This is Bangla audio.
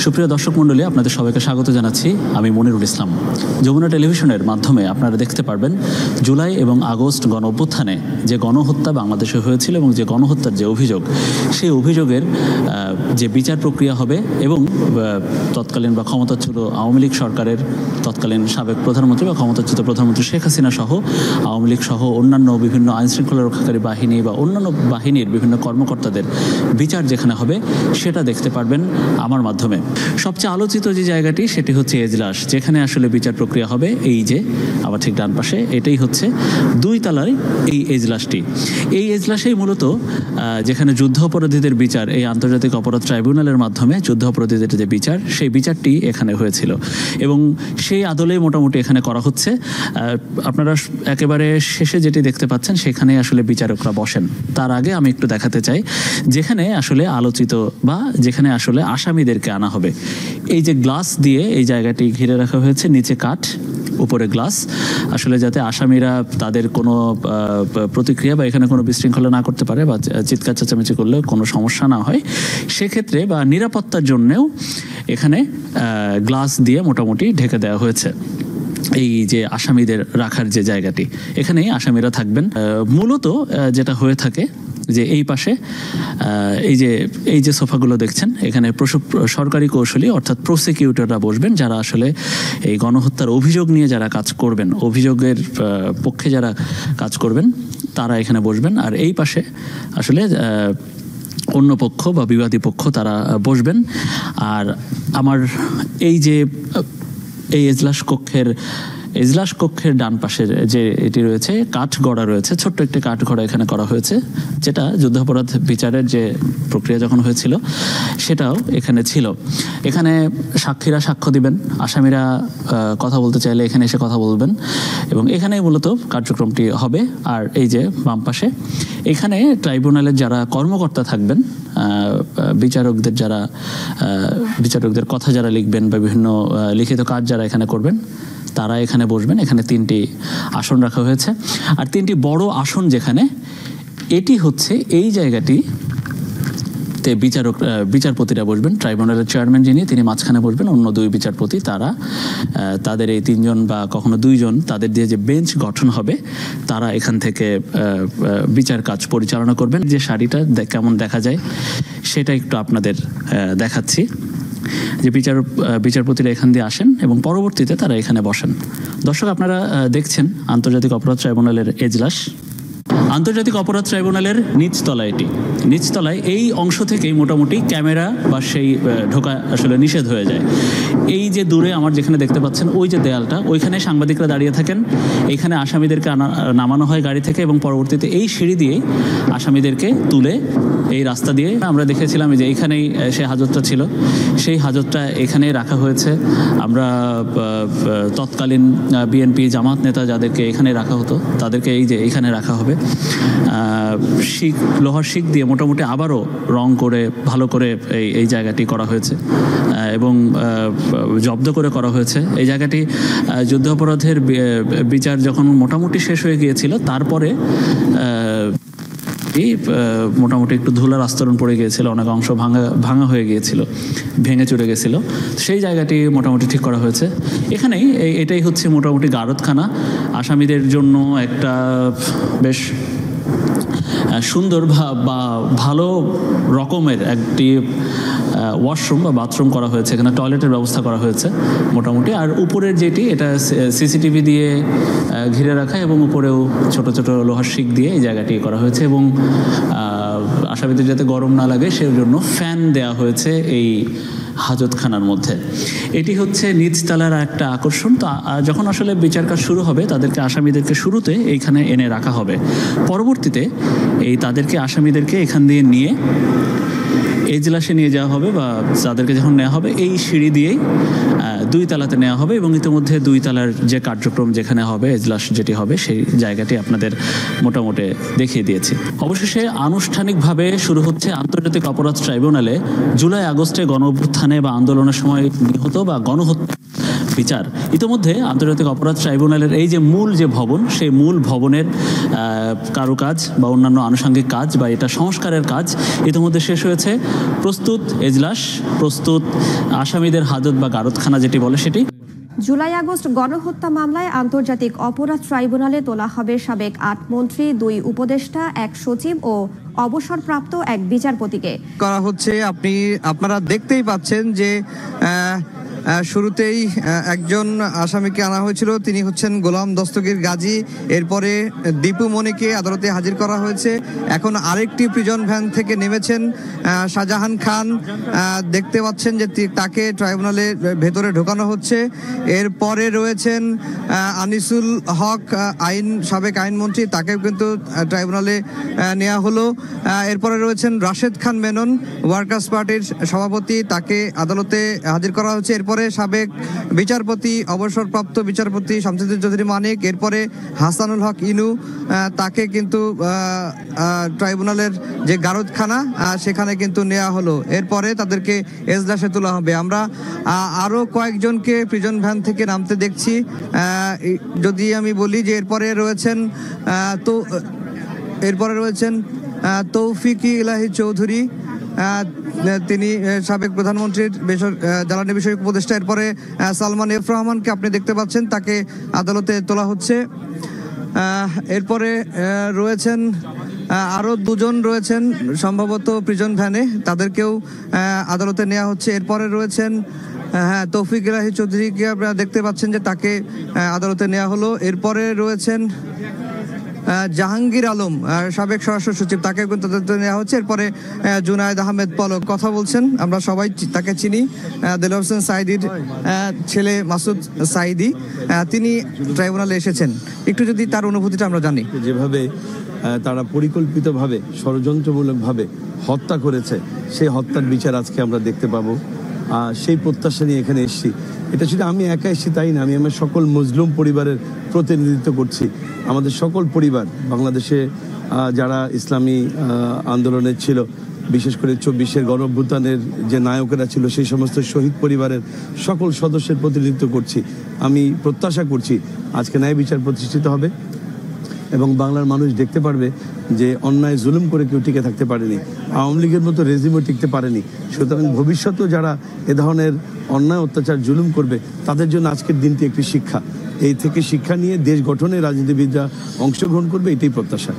সুপ্রিয় দর্শক মণ্ডলী, আপনাদের সবাইকে স্বাগত জানাচ্ছি। আমি মনিরুল ইসলাম। যমুনা টেলিভিশনের মাধ্যমে আপনারা দেখতে পারবেন জুলাই এবং আগস্ট গণ অভ্যুত্থানে যে গণহত্যা বাংলাদেশে হয়েছিল এবং যে গণহত্যার যে অভিযোগ, সেই অভিযোগের যে বিচার প্রক্রিয়া হবে এবং তৎকালীন বা ক্ষমতাচ্যুত আওয়ামী লীগ সরকারের তৎকালীন সাবেক প্রধানমন্ত্রী বা ক্ষমতাচ্যুত প্রধানমন্ত্রী শেখ হাসিনা সহ আওয়ামী লীগ সহ অন্যান্য বিভিন্ন আইনশৃঙ্খলা রক্ষাকারী বাহিনী বা অন্যান্য বাহিনীর বিভিন্ন কর্মকর্তাদের বিচার যেখানে হবে সেটা দেখতে পারবেন আমার মাধ্যমে। সবচেয়ে আলোচিত যে জায়গাটি সেটি হচ্ছে এজলাস, যেখানে আসলে বিচার প্রক্রিয়া হবে। এই যে আবার ঠিক ডান পাশে, এটাই হচ্ছে 2 তলার এই এজলাসটি। এই এজলাসেই মূলত যেখানে যুদ্ধ অপরাধীদের বিচার এই আন্তর্জাতিক অপরাধ ট্রাইব্যুনালের মাধ্যমে যুদ্ধ অপরাধীদের যে বিচার, সেই বিচারটি এখানে হয়েছিল এবং সেই আদলেই মোটামুটি এখানে করা হচ্ছে। আপনারা একেবারে শেষে যেটি দেখতে পাচ্ছেন সেখানে আসলে বিচারকরা বসেন। তার আগে আমি একটু দেখাতে চাই যেখানে আসলে আলোচিত বা যেখানে আসলে আসামিদেরকে আনা হবে। এই যে গ্লাস দিয়ে এই জায়গাটি ঘিরে রাখা হয়েছে, নিচে কাঠ, উপরে গ্লাস, আসলে যাতে আসামিরা তাদের কোনো প্রতিক্রিয়া বা এখানে কোনো বিশৃঙ্খলা না করতে পারে বা চিৎকার চেঁচামেচি করলে কোনো সমস্যা না হয়, সেক্ষেত্রে বা নিরাপত্তার জন্যেও এখানে গ্লাস দিয়ে মোটামুটি ঢেকে দেওয়া হয়েছে। এই যে আসামিদের রাখার যে জায়গাটি, এখানেই আসামিরা থাকবেন। মূলত যেটা হয়ে থাকে যে এই পাশে এই যে সোফাগুলো দেখছেন, এখানে সরকারি কৌশলী অর্থাৎ প্রসিকিউটররা বসবেন, যারা আসলে এই গণহত্যার অভিযোগ নিয়ে যারা কাজ করবেন, অভিযোগের পক্ষে যারা কাজ করবেন, তারা এখানে বসবেন। আর এই পাশে আসলে অন্য পক্ষ বা বিবাদী পক্ষ তারা বসবেন। আর আমার এই যে এই এজলাস কক্ষের ডান পাশের যে এটি রয়েছে, কাঠ গড়া রয়েছে, ছোট্ট একটি কাঠ গড়া এখানে করা হয়েছে, যেটা যুদ্ধাপরাধ বিচারের যে প্রক্রিয়া যখন হয়েছিল সেটাও এখানে ছিল। এখানে সাক্ষীরা সাক্ষ্য দিবেন, আসামিরা কথা বলতে চাইলে এখানে এসে কথা বলবেন এবং এখানেই মূলত কার্যক্রমটি হবে। আর এই যে বাম পাশে, এখানে ট্রাইব্যুনালের যারা কর্মকর্তা থাকবেন, বিচারকদের কথা যারা লিখবেন বা বিভিন্ন লিখিত কাজ যারা এখানে করবেন, তারা এখানে বসবেন। এখানে 3টি আসন রাখা হয়েছে। আর 3টি বড় আসন যেখানে, এটি হচ্ছে এই জায়গাটিতে বিচারপতিরা বসবেন। ট্রাইব্যুনালের চেয়ারম্যান যিনি, তিনি মাঝখানে বসবেন। অন্য 2 বিচারপতি তাদের এই 3 জন বা কখনো 2 জন, তাদের দিয়ে যে বেঞ্চ গঠন হবে, তারা এখান থেকে বিচার কাজ পরিচালনা করবেন। যে শাড়িটা কেমন দেখা যায় সেটা একটু আপনাদের দেখাচ্ছি। যে বিচারপতিরা এখান দিয়ে আসেন এবং পরবর্তীতে তারা এখানে বসেন। দর্শক, আপনারা দেখছেন আন্তর্জাতিক অপরাধ ট্রাইব্যুনালের এজলাস। আন্তর্জাতিক অপরাধ ট্রাইব্যুনালের নিচতলায়, নিচতলায় এই অংশ থেকেই মোটামুটি ক্যামেরা বা সেই ঢোকা আসলে নিষেধ হয়ে যায়। এই যে দূরে আমার যেখানে দেখতে পাচ্ছেন ওই যে দেয়ালটা, ওইখানে সাংবাদিকরা দাঁড়িয়ে থাকেন। এইখানে আসামিদেরকে নামানো হয় গাড়ি থেকে এবং পরবর্তীতে এই সিঁড়ি দিয়েই আসামিদেরকে তুলে এই রাস্তা দিয়ে, আমরা দেখেছিলাম যে এইখানেই সেই হাজতটা ছিল, সেই হাজতটা এখানে রাখা হয়েছে। আমরা তৎকালীন বিএনপি জামাত নেতা যাদেরকে এখানে রাখা হতো, তাদেরকে এই যে এইখানে রাখা হবে। লোহার শিক দিয়ে মোটামুটি আবারও রং করে ভালো করে এই জায়গাটি করা হয়েছে এবং জব্দ করে করা হয়েছে। এই জায়গাটি যুদ্ধ অপরাধের বিচার যখন মোটামুটি শেষ হয়ে গিয়েছিল, তারপরে মোটামুটি একটু ধুলার আস্তরণ পড়ে গিয়েছিল, অনেক অংশ ভাঙা হয়ে গিয়েছিল, ভেঙে চুরে গেছিল। সেই জায়গাটি মোটামুটি ঠিক করা হয়েছে। এখানেই এটাই হচ্ছে মোটামুটি গারদখানা। আসামিদের জন্য একটা বেশ সুন্দর বা ভালো রকমের একটি ওয়াশরুম বা বাথরুম করা হয়েছে। এখানে টয়লেটের ব্যবস্থা করা হয়েছে মোটামুটি। আর উপরের যেটি, এটা সিসিটিভি দিয়ে ঘিরে রাখা এবং উপরেও ছোট ছোট লোহার শিক দিয়ে এই জায়গাটি করা হয়েছে এবং আসামিদের যাতে গরম না লাগে সেই জন্য ফ্যান দেওয়া হয়েছে এই হাজতখানার মধ্যে। এটি হচ্ছে নিচতলার একটা আকর্ষণ। তো যখন আসলে বিচার কাজ শুরু হবে, আসামিদেরকে শুরুতে এইখানে এনে রাখা হবে। পরবর্তীতে আসামিদেরকে এখান দিয়ে নিয়ে এজলাসে নিয়ে যাওয়া হবে বা তাদেরকে যখন নেওয়া হবে এই সিঁড়ি দিয়েই 2 তলাতে নেওয়া হবে এবং ইতিমধ্যে 2 তলার যে কার্যক্রম যেখানে হবে, এজলাস যেটি হবে, সেই জায়গাটি আপনাদের মোটামুটি দেখিয়ে দিয়েছি। অবশেষে আনুষ্ঠানিকভাবে শুরু হচ্ছে আন্তর্জাতিক অপরাধ ট্রাইব্যুনালে জুলাই আগস্টে গণ অভ্যুত্থানে বা আন্দোলনের সময় নিহত বা গণহত্যা বিচার। ইতোমধ্যে আন্তর্জাতিক অপরাধ ট্রাইব্যুনালের এই যে মূল যে ভবন, সেই মূল ভবনের কারুকাজ বা অন্যান্য আনুষঙ্গিক কাজ বা এটা সংস্কারের কাজ ইতিমধ্যে শেষ হয়েছে। প্রস্তুত এজলাস, প্রস্তুত আসামিদের হাজত বা গারদখানা যেটি বলে সেটি। জুলাই আগস্ট গণহত্যা মামলায় আন্তর্জাতিক অপরাধ ট্রাইব্যুনালে তোলা হবে সাবেক ৮ মন্ত্রী, ২ উপদেষ্টা, ১ সচিব ও অবসরপ্রাপ্ত ১ বিচারপতিকে করা হচ্ছে। আপনারা দেখতেই পাচ্ছেন যে শুরুতেই একজন আসামিকে আনা হয়েছিল, তিনি হচ্ছেন গোলাম দস্তগীর গাজী। এরপরে দীপু মনিকে আদালতে হাজির করা হয়েছে। এখন আরেকটি প্রিজন ভ্যান থেকে নেমেছেন শাহজাহান খান। দেখতে পাচ্ছেন যে তাকে ট্রাইব্যুনালের ভেতরে ঢোকানো হচ্ছে। এরপরে রয়েছেন আনিসুল হক, সাবেক আইনমন্ত্রী, তাকেও কিন্তু ট্রাইব্যুনালে নেওয়া হলো। এরপরে রয়েছেন রাশেদ খান মেনন, ওয়ার্কার্স পার্টির সভাপতি, তাকে আদালতে হাজির করা হচ্ছে। এরপরে সাবেক বিচারপতি, অবসরপ্রাপ্ত বিচারপতি শামসুদ্দিন চৌধুরী মানিক, এরপরে হাসানুল হক ইনু, তাকে কিন্তু ট্রাইব্যুনালের যে গারদখানা সেখানে কিন্তু নেওয়া হলো। এরপরে তাদেরকে এজলাসে তোলা হবে। আমরা আরো কয়েকজনকে প্রিজন ভ্যান থেকে নামতে দেখছি। যদি আমি বলি যে এরপরে রয়েছেন তৌফিকি ইলাহি চৌধুরী, তিনি সাবেক প্রধানমন্ত্রীর জ্বালানি বিষয়ক উপদেষ্টা। এরপরে সালমান এফ রহমানকে আপনি দেখতে পাচ্ছেন, তাকে আদালতে তোলা হচ্ছে। এরপরে রয়েছেন আরো 2 জন রয়েছেন সম্ভবত প্রিজন ভ্যানে, তাদেরকেও আদালতে নেওয়া হচ্ছে। এরপরে রয়েছেন তৌফিক ইলাহি চৌধুরীকে আপনারা দেখতে পাচ্ছেন যে তাকে আদালতে নেওয়া হলো। এরপরে রয়েছেন জাহাঙ্গীর আলম, সাবেক স্বরাষ্ট্র সচিব, তাকে কিন্তু নেওয়া হচ্ছে। এরপরে জুনায়েদ আহমেদ পলক কথা বলছেন, আমরা সবাই তাকে চিনি, দেলোয়ার হোসেন সাঈদীর ছেলে মাসুদ সাঈদী, তিনি ট্রাইব্যুনালে এসেছেন। একটু যদি তার অনুভূতিটা আমরা জানি। যেভাবে তারা পরিকল্পিতভাবে ষড়যন্ত্রমূলকভাবে হত্যা করেছে, সেই হত্যার বিচার আজকে আমরা দেখতে পাবো। সেই প্রত্যাশা নিয়ে এখানে এসেছি। এটা শুধু আমি একা এসেছি তাই না, আমি আমার সকল মজলুম পরিবারের প্রতিনিধিত্ব করছি। আমাদের সকল পরিবার, বাংলাদেশে যারা ইসলামী আন্দোলনের ছিল, বিশেষ করে 24-এর গণঅভ্যুত্থানের যে নায়কেরা ছিল, সেই সমস্ত শহীদ পরিবারের সকল সদস্যের প্রতিনিধিত্ব করছি। আমি প্রত্যাশা করছি আজকে ন্যায় বিচার প্রতিষ্ঠিত হবে এবং বাংলার মানুষ দেখতে পারবে যে অন্যায় জুলুম করে কেউ টিকে থাকতে পারেনি, আওয়ামী লীগের মতো রেজিমও টিকতে পারেনি। সুতরাং ভবিষ্যতেও যারা এ ধরনের অন্যায় অত্যাচার জুলুম করবে, তাদের জন্য আজকের দিনটি একটি শিক্ষা। এই থেকে শিক্ষা নিয়ে দেশ গঠনে রাজনীতিবিদরা অংশগ্রহণ করবে, এটাই প্রত্যাশা।